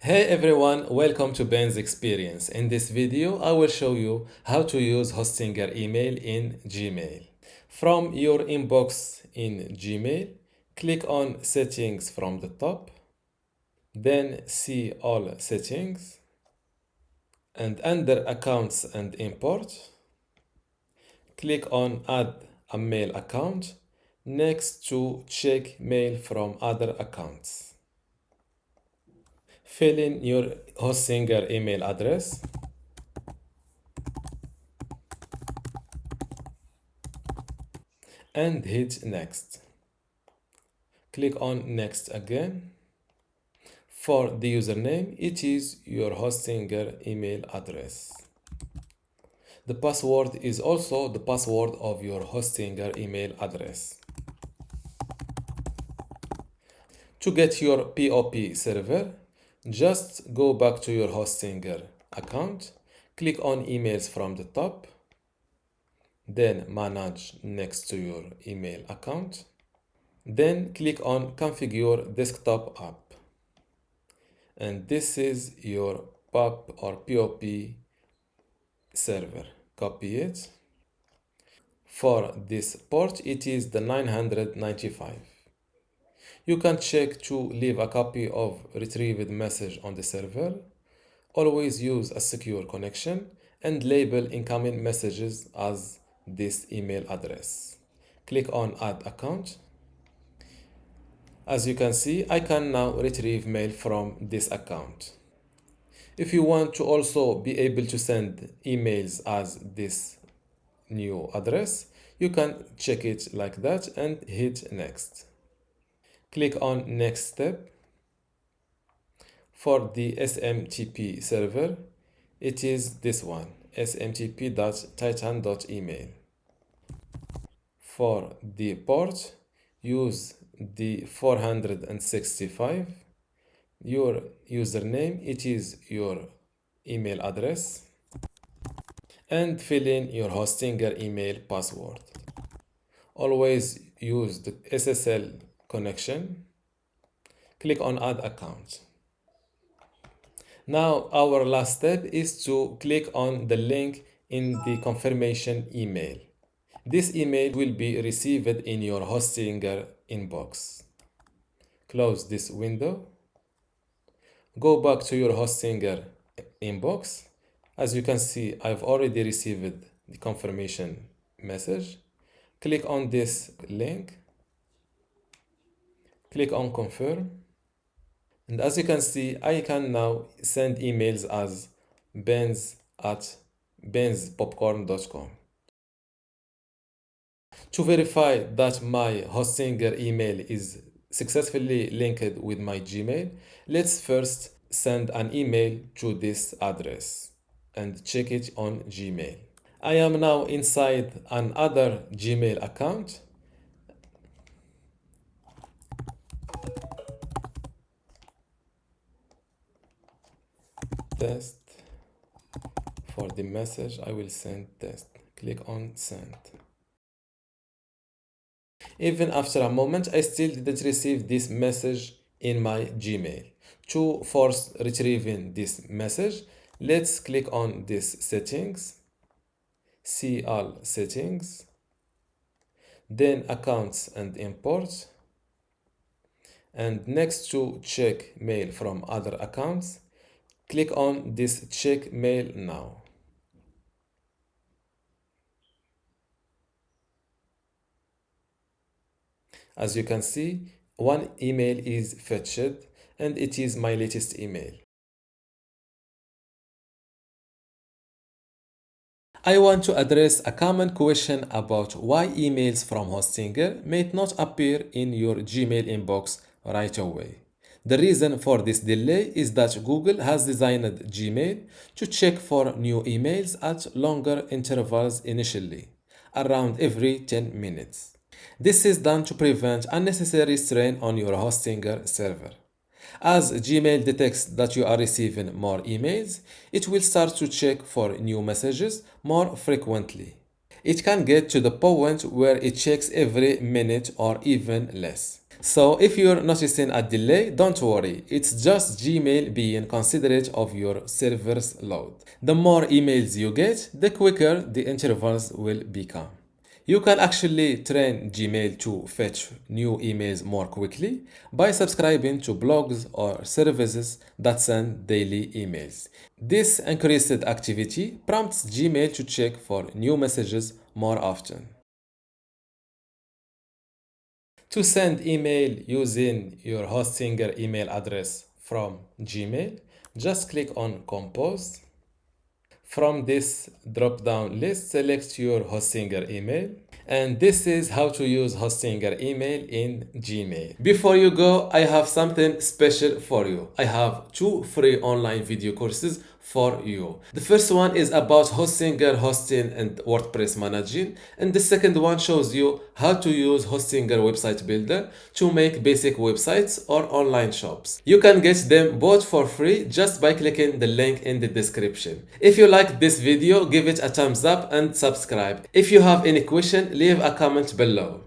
Hey everyone, welcome to Ben's Experience. In this video, I will show you how to use Hostinger email in Gmail. From your inbox in Gmail, click on Settings from the top, then see All Settings, and under Accounts and Import, click on Add a Mail Account next to Check Mail from Other Accounts. Fill in your Hostinger email address and hit Next. Click on Next again. For the username, it is your Hostinger email address. The password is also the password of your Hostinger email address. To get your POP server, just go back to your Hostinger account, click on Emails from the top, then Manage next to your email account, then click on Configure Desktop App. And this is your POP or POP server. Copy it. For this port, it is the 995. You can check to leave a copy of retrieved message on the server. Always use a secure connection and label incoming messages as this email address. Click on Add Account. As you can see, I can now retrieve mail from this account. If you want to also be able to send emails as this new address, you can check it like that and hit Next. Click on Next Step. For the SMTP server, it is this one, smtp.titan.email. For the port, use the 465. Your username, it is your email address, and fill in your Hostinger email password. Always use the SSL connection. Click on Add Account. Now our last step is to click on the link in the confirmation email. This email will be received in your Hostinger inbox. Close this window. Go back to your Hostinger inbox. As you can see, I've already received the confirmation message. Click on this link. Click on Confirm. And as you can see, I can now send emails as benz@benzpopcorn.com. To verify that my Hostinger email is successfully linked with my Gmail, let's first send an email to this address and check it on Gmail. I am now inside another Gmail account. Test. For the message, I will send test. Click on Send. Even after a moment, I still didn't receive this message in my Gmail. To force retrieving this message, let's click on this settings, see all settings, then accounts and imports, and next to check mail from other accounts, click on this check mail now. As you can see, one email is fetched and it is my latest email. I want to address a common question about why emails from Hostinger may not appear in your Gmail inbox right away. The reason for this delay is that Google has designed Gmail to check for new emails at longer intervals initially, around every 10 minutes. This is done to prevent unnecessary strain on your Hostinger server. As Gmail detects that you are receiving more emails, it will start to check for new messages more frequently. It can get to the point where it checks every minute or even less. So if you're noticing a delay, don't worry. It's just Gmail being considerate of your server's load. The more emails you get, the quicker the intervals will become. You can actually train Gmail to fetch new emails more quickly by subscribing to blogs or services that send daily emails. This increased activity prompts Gmail to check for new messages more often. To send email using your Hostinger email address from Gmail, just click on Compose. From this drop-down list, select your Hostinger email. And this is how to use Hostinger email in Gmail. Before you go, I have something special for you. I have 2 free online video courses for you. The first one is about Hostinger hosting and WordPress managing, and the second one shows you how to use Hostinger website builder to make basic websites or online shops. You can get them both for free just by clicking the link in the description. If you like this video, give it a thumbs up and subscribe. If you have any question, leave a comment below.